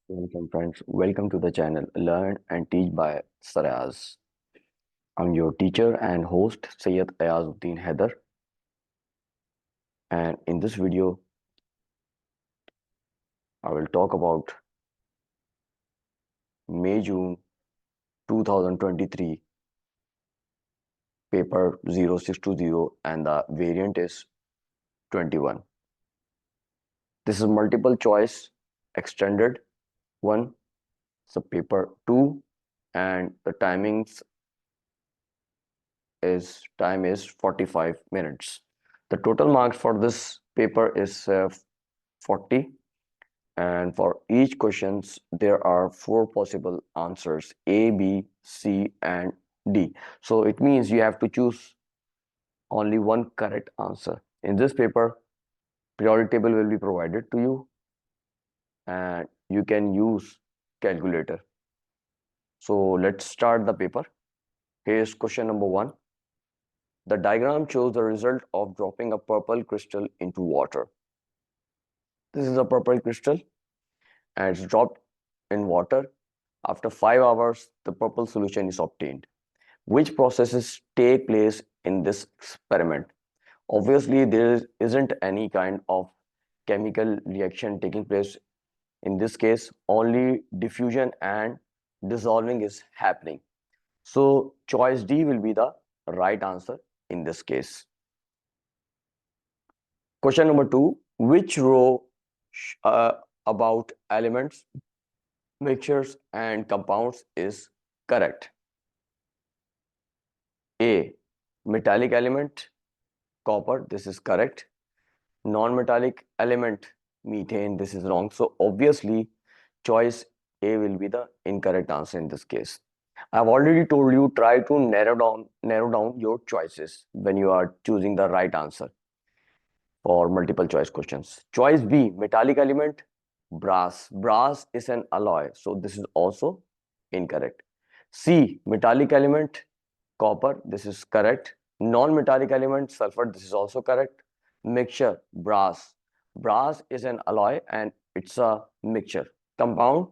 Welcome, friends. Welcome to the channel Learn and Teach by Ayaz. I'm your teacher and host, Sayyid Ayazuddin Haider. And in this video, I will talk about May-June 2023 paper 0620 and the variant is 21. This is multiple choice extended one, so paper 2, and the time is 45 minutes. The total marks for this paper is 40, and for each questions there are 4 possible answers: A, B, C and D. So it means you have to choose only one correct answer. In this paper, periodic table will be provided to you and you can use calculator. So let's start the paper. Here's question number 1. The diagram shows the result of dropping a purple crystal into water. This is a purple crystal and it's dropped in water. After 5 hours, the purple solution is obtained. Which processes take place in this experiment? Obviously, there isn't any kind of chemical reaction taking place. In this case, only diffusion and dissolving is happening. So choice D will be the right answer in this case. Question number 2. Which row about elements, mixtures and compounds is correct? A. Metallic element, copper, this is correct. Non-metallic element, methane, this is wrong. So obviously choice A will be the incorrect answer in this case. I've already told you, try to narrow down your choices when you are choosing the right answer for multiple choice questions. Choice B, metallic element, brass. Brass is an alloy, so this is also incorrect. C, metallic element, copper, this is correct. Non-metallic element, sulfur, this is also correct. Mixture, brass. Brass is an alloy and it's a mixture. Compound,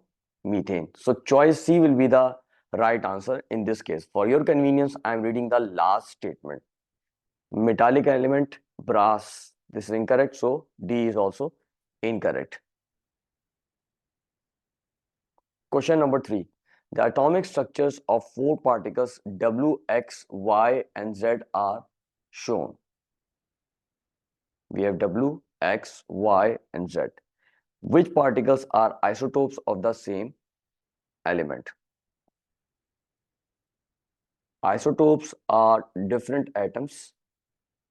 methane. So choice C will be the right answer in this case. For your convenience, I am reading the last statement. Metallic element, brass, this is incorrect, so D is also incorrect. Question number 3. The atomic structures of 4 particles W, X, Y and Z are shown. We have W, X, Y and Z. Which particles are isotopes of the same element? Isotopes are different atoms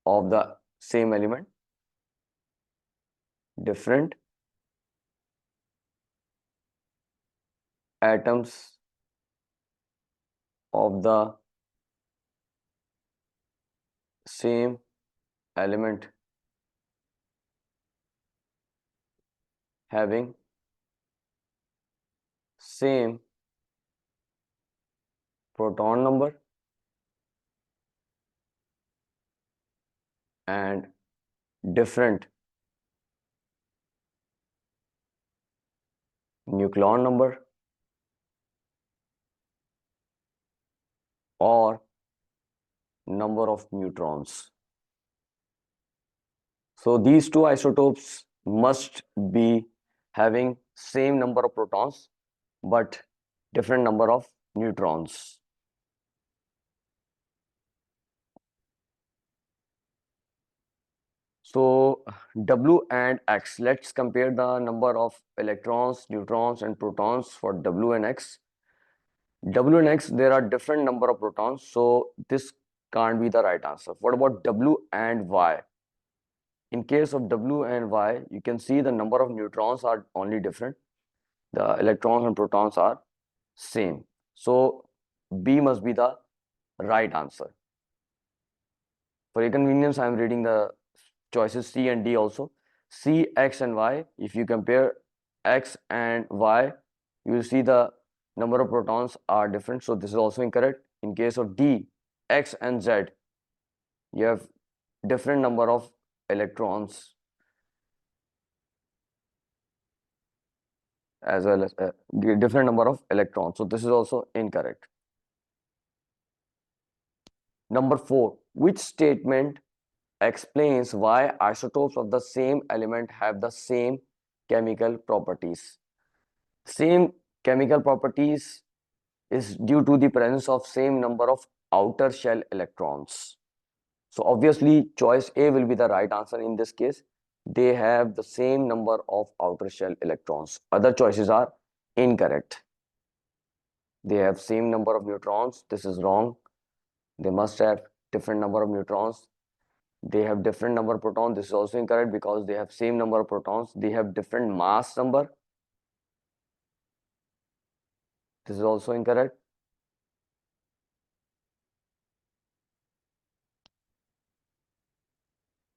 of the same element. Different atoms of the same element having same proton number and different nucleon number or number of neutrons. So these two isotopes must be having same number of protons but different number of neutrons. So W and X, let's compare the number of electrons, neutrons and protons for W and X. W and X, there are different number of protons, so this can't be the right answer. What about W and Y? In case of W and Y, you can see the number of neutrons are only different. The electrons and protons are same. So B must be the right answer. For your convenience, I am reading the choices C and D also. C, X and Y, if you compare X and Y, you will see the number of protons are different, so this is also incorrect. In case of D, X and Z, you have different number of electrons. as well as different number of electrons. So this is also incorrect. Number 4, which statement explains why isotopes of the same element have the same chemical properties? Same chemical properties is due to the presence of same number of outer shell electrons. So obviously choice A will be the right answer in this case. They have the same number of outer shell electrons. Other choices are incorrect. They have same number of neutrons. This is wrong. They must have different number of neutrons. They have different number of protons. This is also incorrect because they have same number of protons. They have different mass number. This is also incorrect.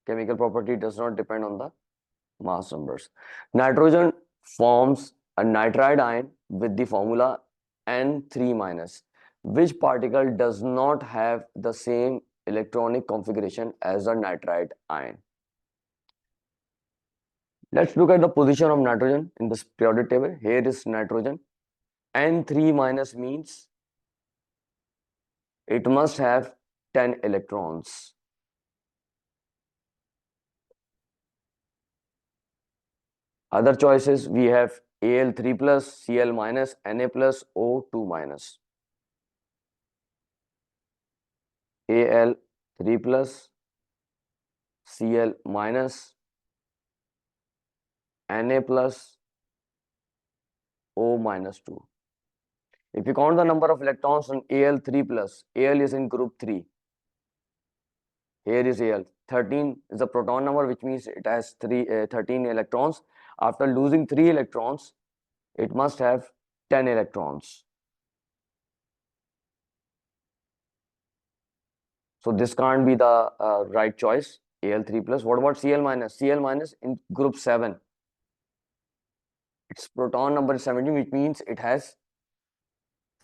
Chemical property does not depend on the mass numbers. Nitrogen forms a nitride ion with the formula N3-. Which particle does not have the same electronic configuration as a nitride ion? Let's look at the position of nitrogen in this periodic table. Here is nitrogen. N3- means it must have 10 electrons. Other choices we have Al3+, Cl-, Na+, O2-. Al3+, Cl-, Na+, O-2. If you count the number of electrons on Al3+, Al is in group 3. Here is Al. 13 is the proton number, which means it has 13 electrons. After losing 3 electrons, it must have 10 electrons. So this can't be the right choice, Al3+. What about Cl-? Cl- in group 7. Its proton number is 17, which means it has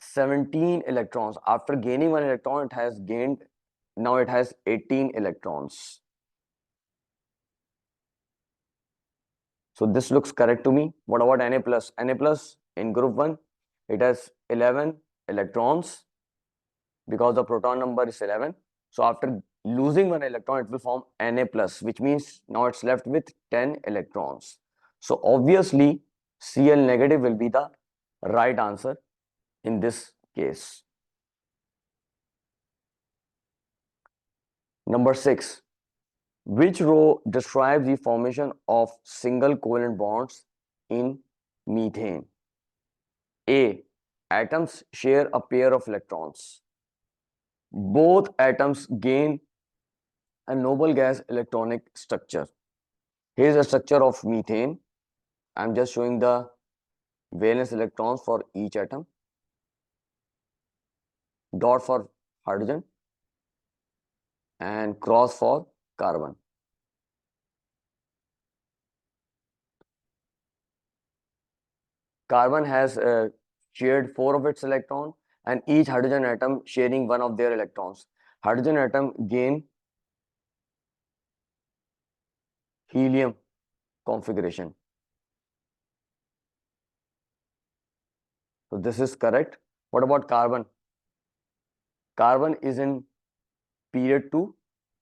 17 electrons. After gaining 1 electron, it has gained, now it has 18 electrons. So this looks correct to me. What about Na+? Na+ in group 1, it has 11 electrons because the proton number is 11. So after losing 1 electron, it will form Na+, which means now it's left with 10 electrons. So obviously Cl- will be the right answer in this case. Number 6. Which row describes the formation of single covalent bonds in methane? A. Atoms share a pair of electrons. Both atoms gain a noble gas electronic structure. Here's the structure of methane. I'm just showing the valence electrons for each atom. Dot for hydrogen and cross for carbon. Carbon has shared 4 of its electrons, and each hydrogen atom sharing 1 of their electrons. Hydrogen atom gain helium configuration. So this is correct. What about carbon? Carbon is in period 2,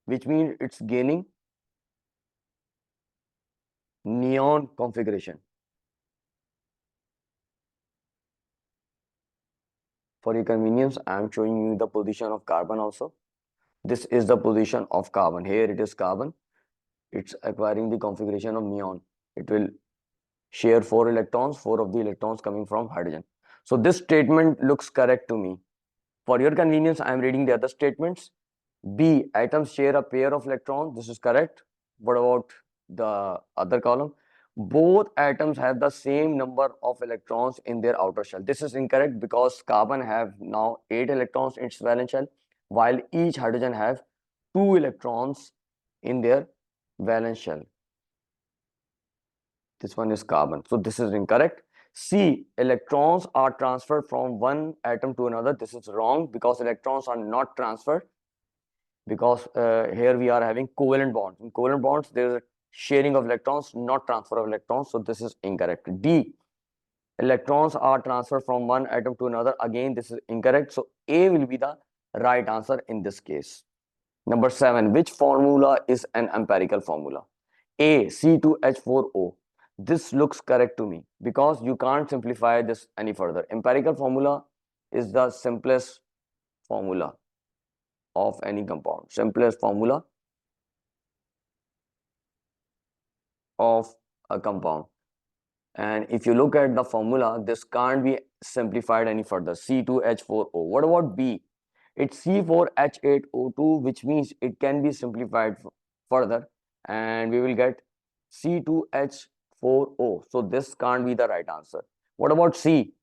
which means it's gaining neon configuration. For your convenience, I am showing you the position of carbon also. This is the position of carbon. Here it is carbon. It's acquiring the configuration of neon. It will share 4 electrons, 4 of the electrons coming from hydrogen. So this statement looks correct to me. For your convenience, I am reading the other statements. B, atoms share a pair of electrons. This is correct. What about the other column? Both atoms have the same number of electrons in their outer shell. This is incorrect because carbon have now 8 electrons in its valence shell, while each hydrogen have 2 electrons in their valence shell. This one is carbon. So this is incorrect. C, electrons are transferred from one atom to another. This is wrong because electrons are not transferred, because here we are having covalent bonds. In covalent bonds, there is a sharing of electrons, not transfer of electrons. So this is incorrect. D, Electrons are transferred from one atom to another. Again, this is incorrect. So A will be the right answer in this case. Number 7, which formula is an empirical formula? A, C2H4O. This looks correct to me because you can't simplify this any further. Empirical formula is the simplest formula of any compound. Simplest formula of a compound. And if you look at the formula, this can't be simplified any further. C2H4O. What about B? It's C4H8O2, which means it can be simplified further, and we will get C2H4O. So this can't be the right answer. What about C?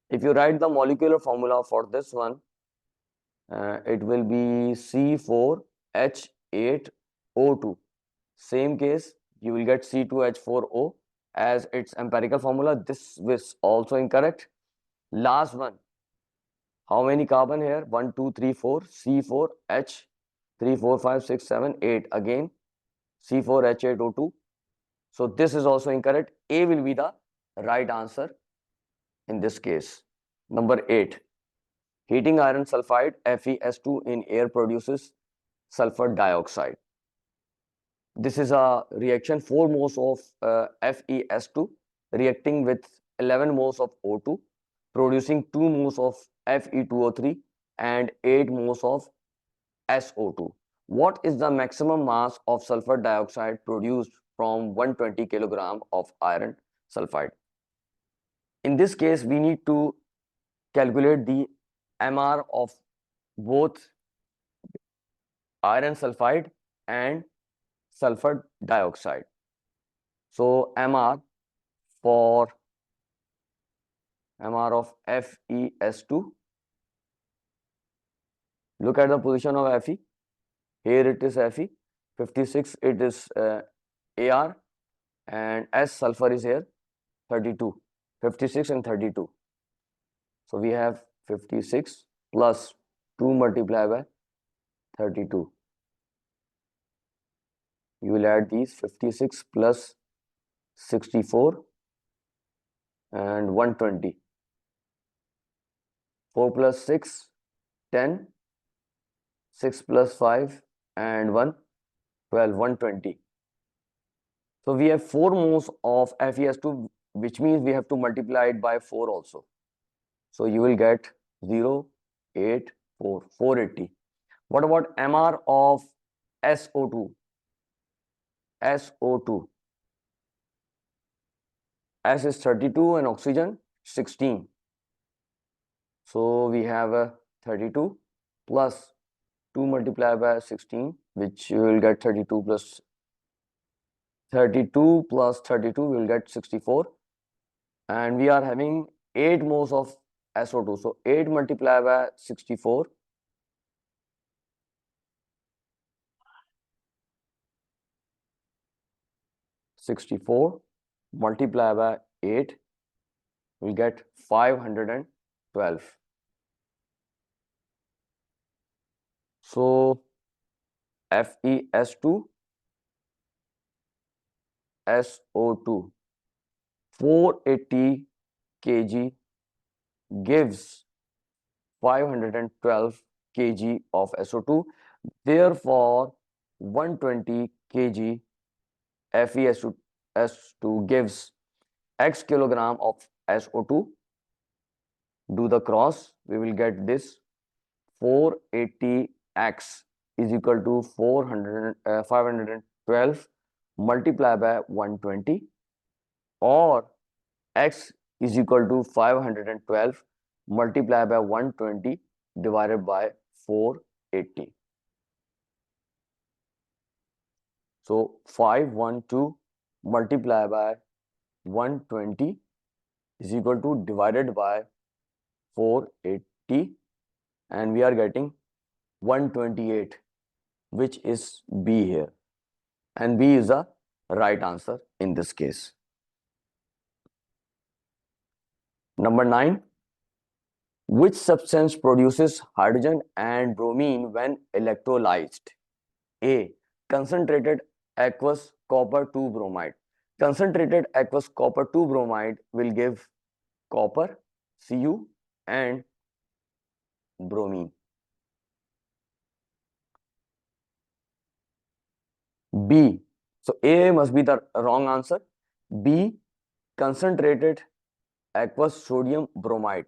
If you write the molecular formula for this one, it will be C4H8O2. Same case, you will get C2H4O as its empirical formula. This is also incorrect. Last one. How many carbon here? 1, 2, 3, 4. C4H 3, 4, 5, 6, 7, 8. Again, C4H8O2. So this is also incorrect. A will be the right answer in this case. Number 8. Heating iron sulfide FeS2 in air produces sulfur dioxide. This is a reaction. 4 moles of FeS2 reacting with 11 moles of O2, producing 2 moles of Fe2O3 and 8 moles of SO2. What is the maximum mass of sulfur dioxide produced from 120 kilogram of iron sulfide? In this case, we need to calculate the MR of both iron sulfide and sulfur dioxide. So MR for MR of FeS2. Look at the position of Fe. Here it is Fe. 56 it is AR, and S sulfur is here 32. 56 and 32. So we have 56 plus 2 multiplied by 32. You will add these 56 plus 64 and 120. 4 plus 6, 10. 6 plus 5 and 1, 12, 120. So we have 4 moles of FeS2, which means we have to multiply it by 4 also. So you will get 0, 8, 4, 480. What about MR of SO2? SO2. S is 32 and oxygen 16. So we have a 32 plus 2 multiplied by 16, which you will get 32 plus 32 plus 32, we will get 64. And we are having 8 moles of SO2. So 8 multiplied by 64. 64 multiplied by 8 will get 512. So FeS2 SO2 480 kg gives 512 kg of SO2. Therefore, 120 kg FeS2 gives X kilogram of SO2. Do the cross, we will get this 480X is equal to 512 multiplied by 120, or X is equal to 512 multiplied by 120 divided by 480. So 512 multiplied by 120 is equal to divided by 480, and we are getting 128, which is B here, and B is the right answer in this case. Number 9, which substance produces hydrogen and bromine when electrolyzed? A. Concentrated aqueous copper 2 bromide. Concentrated aqueous copper 2 bromide will give copper, Cu, and bromine. B. So A must be the wrong answer. B. Concentrated aqueous sodium bromide.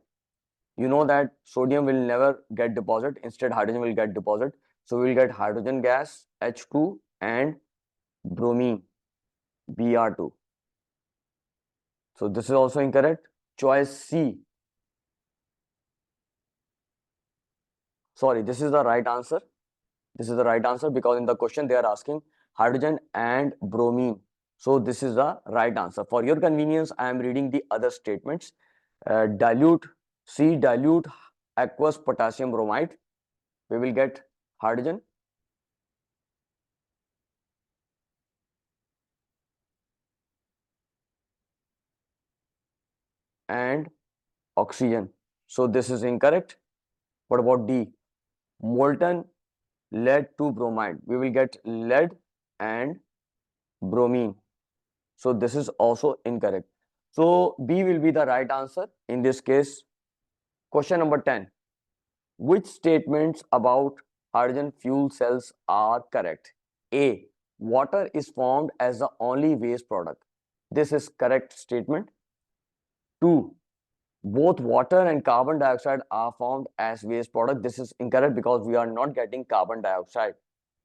You know that sodium will never get deposit. Instead, hydrogen will get deposit. So we will get hydrogen gas, H2, and bromine, Br2. So this is also incorrect. Choice C. Sorry, this is the right answer. This is the right answer because in the question they are asking hydrogen and bromine. So this is the right answer. For your convenience, I am reading the other statements. Dilute aqueous potassium bromide. We will get hydrogen. And oxygen. So this is incorrect. What about D? Molten lead to bromide. We will get lead and bromine. So this is also incorrect. So B will be the right answer in this case. Question number 10. Which statements about hydrogen fuel cells are correct? A. Water is formed as the only waste product. This is correct statement. 2. Both water and carbon dioxide are formed as waste product. This is incorrect because we are not getting carbon dioxide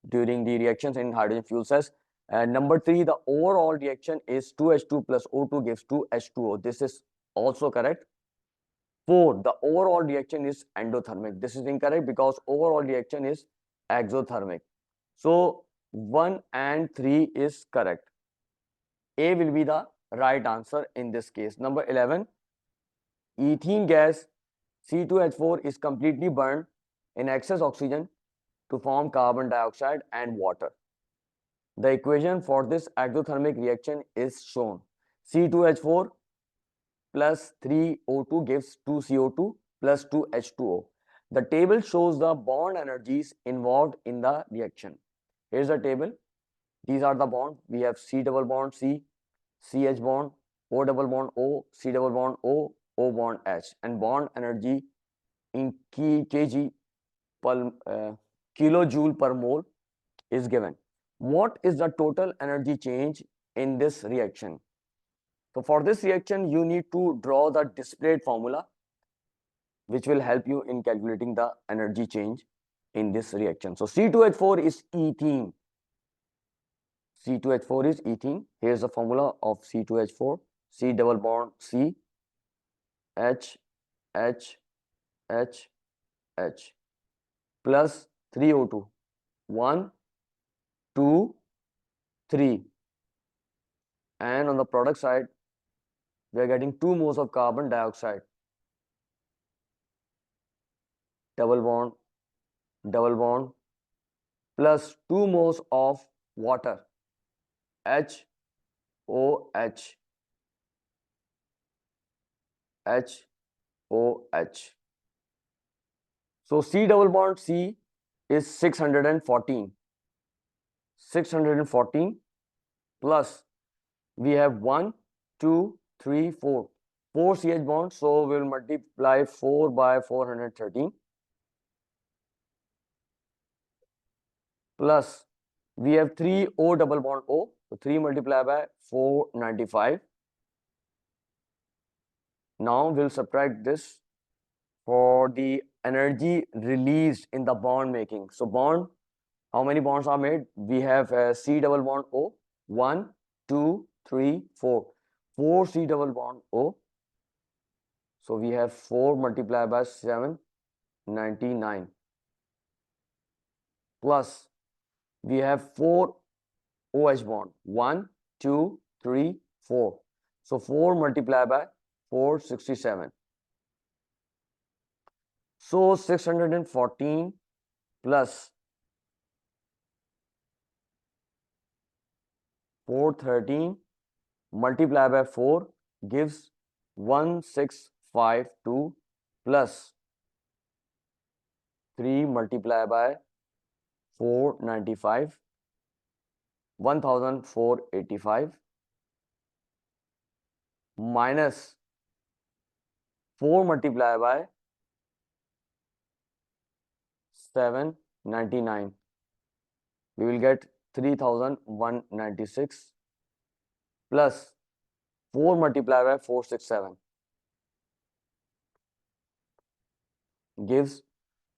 during the reactions in hydrogen fuel cells. And number 3, the overall reaction is 2H2 plus O2 gives 2H2O. This is also correct. 4, the overall reaction is endothermic. This is incorrect because overall reaction is exothermic. So 1 and 3 is correct. A will be the right answer in this case. Number 11, ethene gas C2H4 is completely burned in excess oxygen to form carbon dioxide and water. The equation for this exothermic reaction is shown. C2H4 plus 3O2 gives 2CO2 plus 2H2O. The table shows the bond energies involved in the reaction. Here's the table. These are the bonds. We have C double bond C, CH bond, O double bond O, C double bond O, O bond H, and bond energy in kg per kilojoule per mole is given. What is the total energy change in this reaction? So for this reaction, you need to draw the displayed formula, which will help you in calculating the energy change in this reaction. So C2H4 is ethene. C2H4 is ethene. Here's the formula of C2H4. C double bond C, H, H, H, H, plus 3O2. 1, 2, 3. And on the product side, we are getting 2 moles of carbon dioxide. Double bond, plus 2 moles of water. H, O, H, H, O, H. So C double bond C is 614. 614 plus we have 1, 2, 3, 4. 4 CH bonds, so we'll multiply 4 by 413 plus we have 3 O double bond O, so 3 multiplied by 495. Now we'll subtract this for the energy released in the bond making. So bond, how many bonds are made? We have C double bond O, 1, 2, 3, 4. 4 C double bond O. So we have 4 multiplied by 799 plus we have 4 OH bond, 1, 2, 3, 4. So 4 multiplied by 467. So 614 plus 413 multiplied by 4 gives 1652 plus 3 multiplied by 495, 1485 minus 4 multiplied by 799. We will get 3196 plus 4 multiplied by 467 gives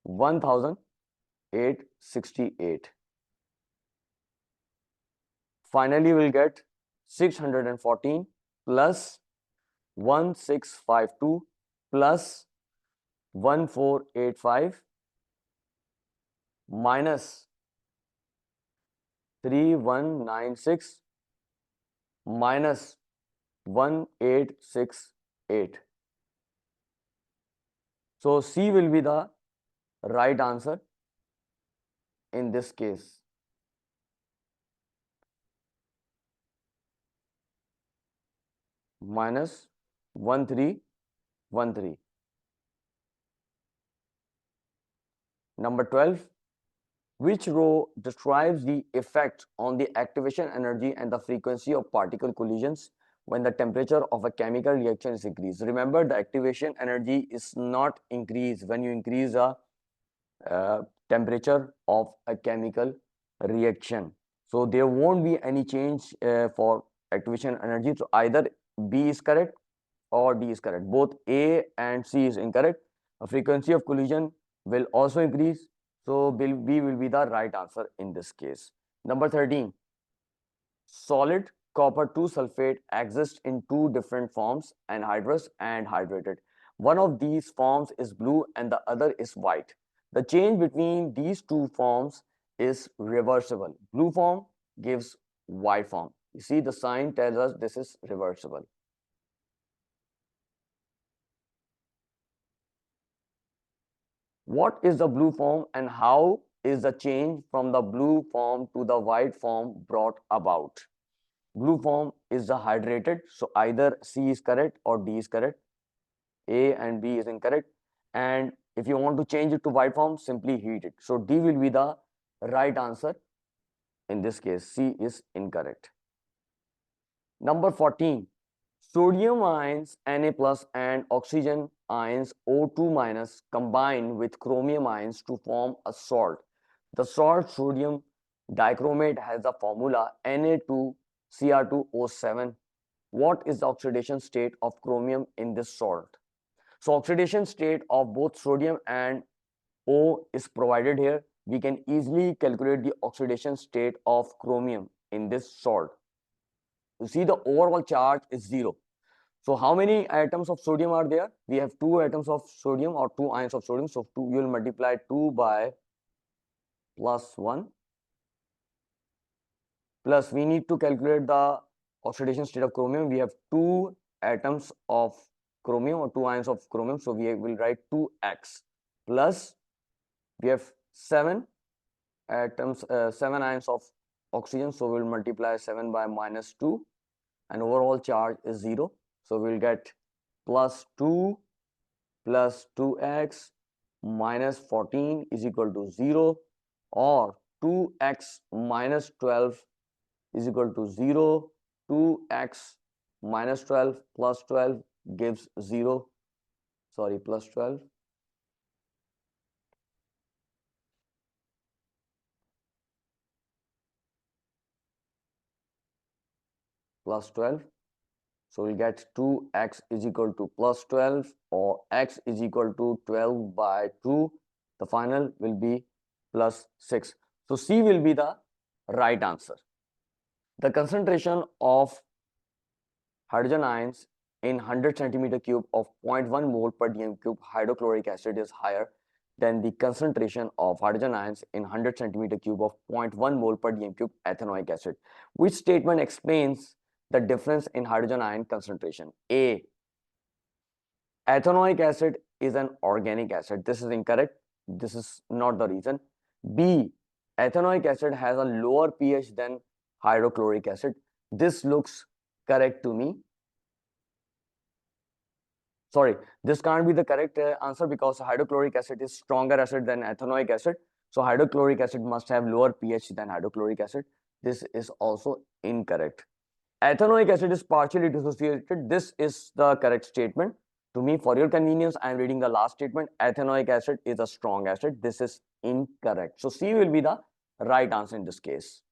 1868. Finally, we'll get 614 plus 1652 plus 1485 minus 3196 minus 1868. So C will be the right answer in this case. Minus 1313. Number 12. Which row describes the effect on the activation energy and the frequency of particle collisions when the temperature of a chemical reaction is increased? Remember, the activation energy is not increased when you increase the temperature of a chemical reaction. So there won't be any change for activation energy. So either B is correct or D is correct. Both A and C is incorrect. The frequency of collision will also increase. So B will be the right answer in this case. Number 13. Solid copper 2 sulfate exists in two different forms, anhydrous and hydrated. One of these forms is blue and the other is white. The change between these two forms is reversible. Blue form gives white form. You see, the sign tells us this is reversible. What is the blue form and how is the change from the blue form to the white form brought about? Blue form is the hydrated, so either C is correct or D is correct. A and B is incorrect. And if you want to change it to white form, simply heat it. So D will be the right answer. In this case, C is incorrect. Number 14. Sodium ions Na plus and oxygen ions O2 minus combine with chromium ions to form a salt. The salt sodium dichromate has the formula Na2Cr2O7. What is the oxidation state of chromium in this salt? So oxidation state of both sodium and O is provided here. We can easily calculate the oxidation state of chromium in this salt. You see, the overall charge is 0. So how many atoms of sodium are there? We have 2 atoms of sodium or 2 ions of sodium. So you will multiply 2 by +1 plus we need to calculate the oxidation state of chromium. We have 2 atoms of chromium or 2 ions of chromium. So we will write 2x plus we have 7 atoms, 7 ions of oxygen. So we'll multiply 7 by -2 and overall charge is 0. So we'll get +2 plus 2x minus 14 is equal to 0, or 2x minus 12 is equal to 0. 2x minus 12 plus 12 gives 0. Sorry, plus 12. Plus 12. So we'll get 2x is equal to plus 12, or x is equal to 12 by 2. The final will be plus 6. So C will be the right answer. The concentration of hydrogen ions in 100 centimeter cube of 0.1 mole per dm cube hydrochloric acid is higher than the concentration of hydrogen ions in 100 centimeter cube of 0.1 mole per dm cube ethanoic acid. Which statement explains the difference in hydrogen ion concentration? A. Ethanoic acid is an organic acid. This is incorrect. This is not the reason. B. Ethanoic acid has a lower pH than hydrochloric acid. This looks correct to me. Sorry, this can't be the correct answer because hydrochloric acid is stronger acid than ethanoic acid. So hydrochloric acid must have lower pH than hydrochloric acid. This is also incorrect. Ethanoic acid is partially dissociated. This is the correct statement. to me. For your convenience, I am reading the last statement. Ethanoic acid is a strong acid. This is incorrect. So C will be the right answer in this case.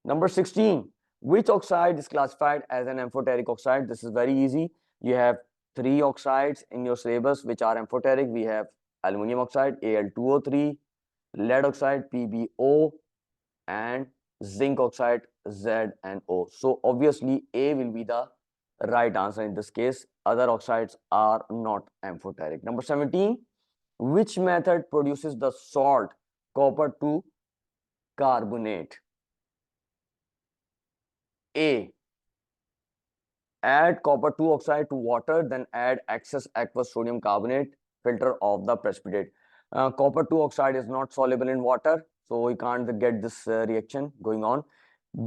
Number 16, which oxide is classified as an amphoteric oxide? This is very easy. You have three oxides in your syllabus which are amphoteric. We have aluminum oxide, Al2O3, lead oxide, PbO, and zinc oxide, ZnO. So obviously A will be the right answer in this case. Other oxides are not amphoteric. Number 17, which method produces the salt copper 2 carbonate? A, add copper 2 oxide to water, then add excess aqueous sodium carbonate, filter off the precipitate. Copper 2 oxide is not soluble in water, so we can't get this reaction going on.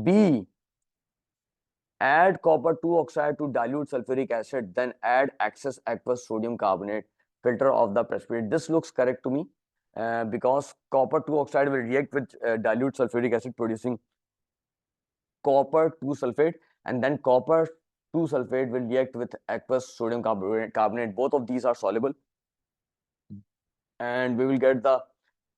B, add copper 2 oxide to dilute sulfuric acid, then add excess aqueous sodium carbonate, filter off the precipitate. This looks correct to me because copper 2 oxide will react with dilute sulfuric acid, producing copper 2 sulfate, and then copper 2 sulfate will react with aqueous sodium carbonate. Both of these are soluble, and we will get the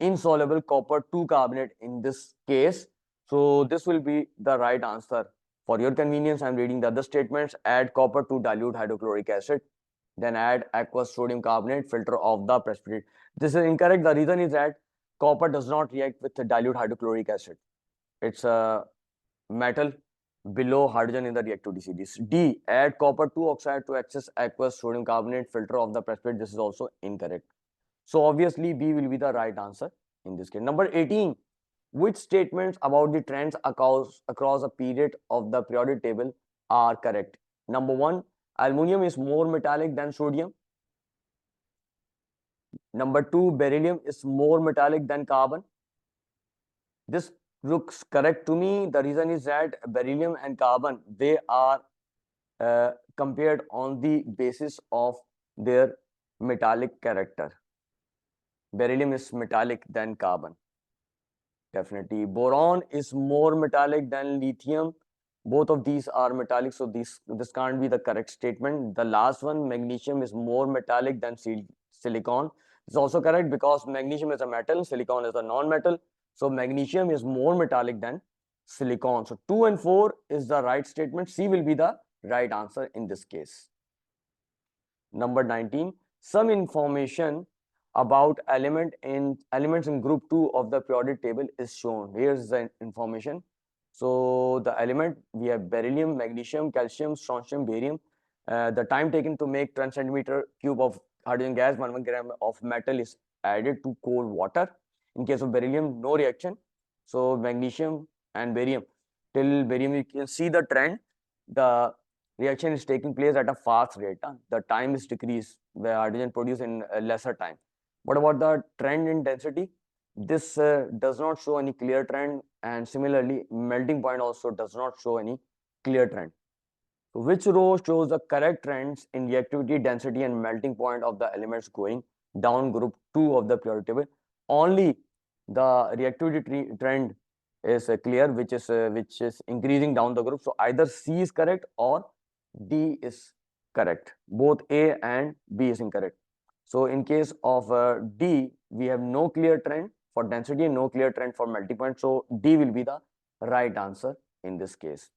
insoluble copper 2 carbonate in this case. So this will be the right answer. For your convenience, I am reading the other statements. Add copper to dilute hydrochloric acid, then add aqueous sodium carbonate, filter off the precipitate. This is incorrect. The reason is that copper does not react with the dilute hydrochloric acid. It's a metal below hydrogen in the reactivity series. D, add copper 2 oxide to excess aqueous sodium carbonate, filter off the precipitate. This is also incorrect. So obviously B will be the right answer in this case. Number 18, which statements about the trends across a period of the periodic table are correct? Number 1, aluminum is more metallic than sodium. Number 2, beryllium is more metallic than carbon. This looks correct to me. The reason is that beryllium and carbon, they are compared on the basis of their metallic character. Beryllium is metallic than carbon. Definitely. Boron is more metallic than lithium. Both of these are metallic, so this can't be the correct statement. The last one, magnesium is more metallic than silicon. It's also correct because magnesium is a metal, silicon is a non-metal. So magnesium is more metallic than silicon. So 2 and 4 is the right statement. C will be the right answer in this case. Number 19, some information about elements in group 2 of the periodic table is shown. Here's the information. So the element, we have beryllium, magnesium, calcium, strontium, barium. The time taken to make 10 centimeter cube of hydrogen gas, 1 gram of metal is added to cold water. In case of beryllium, no reaction. So magnesium and barium, till barium you can see the trend. The reaction is taking place at a fast rate. The time is decreased, the hydrogen produced in a lesser time. What about the trend in density? This does not show any clear trend, and similarly melting point also does not show any clear trend. So which row shows the correct trends in reactivity, density, and melting point of the elements going down group 2 of the periodic table? Only the reactivity trend is clear, which is increasing down the group. So either C is correct or D is correct. Both A and B is incorrect. So in case of D, we have no clear trend for density and no clear trend for melting point. So D will be the right answer in this case.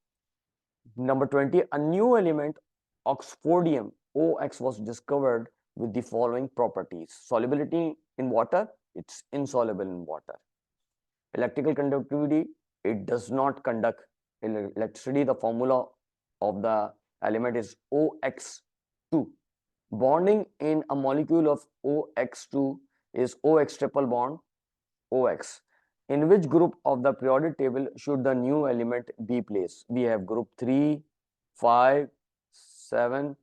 Number 20, a new element, oxfordium OX, was discovered with the following properties. Solubility in water, it's insoluble in water. Electrical conductivity, it does not conduct electricity. The formula of the element is OX2. Bonding in a molecule of OX2 is OX triple bond OX. In which group of the periodic table should the new element be placed? We have group 3, 5, 7,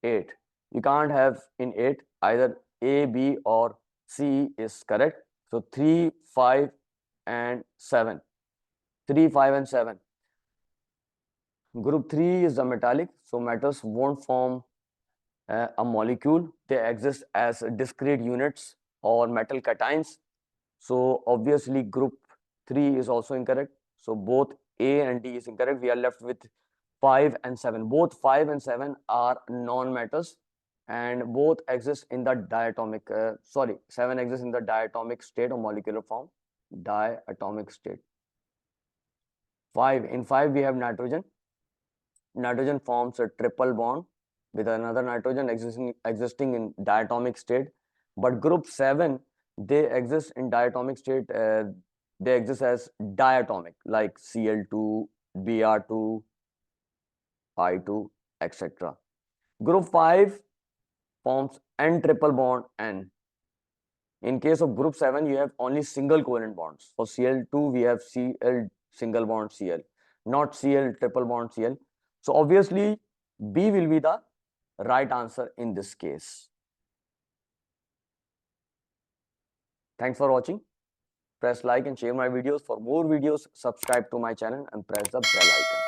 8. You can't have in 8 either A, B or C is correct. So 3, 5 and 7. 3, 5 and 7. Group 3 is the metallic, so metals won't form a molecule. They exist as discrete units or metal cations. So obviously group 3 is also incorrect. So both A and D is incorrect. We are left with 5 and 7. Both 5 and 7 are non-metals and both exist in the diatomic, 7 exists in the diatomic state or molecular form, diatomic state. 5, in 5 we have nitrogen. Nitrogen forms a triple bond with another nitrogen existing in diatomic state. But group 7, they exist in diatomic state, they exist as diatomic, like Cl2, Br2, I2, etc. Group 5 forms N triple bond N. In case of group 7, you have only single covalent bonds. For Cl2, we have Cl single bond Cl, not Cl triple bond Cl. So obviously, B will be the right answer in this case. Thanks for watching. Press like and share my videos. For more videos, subscribe to my channel and press the bell icon.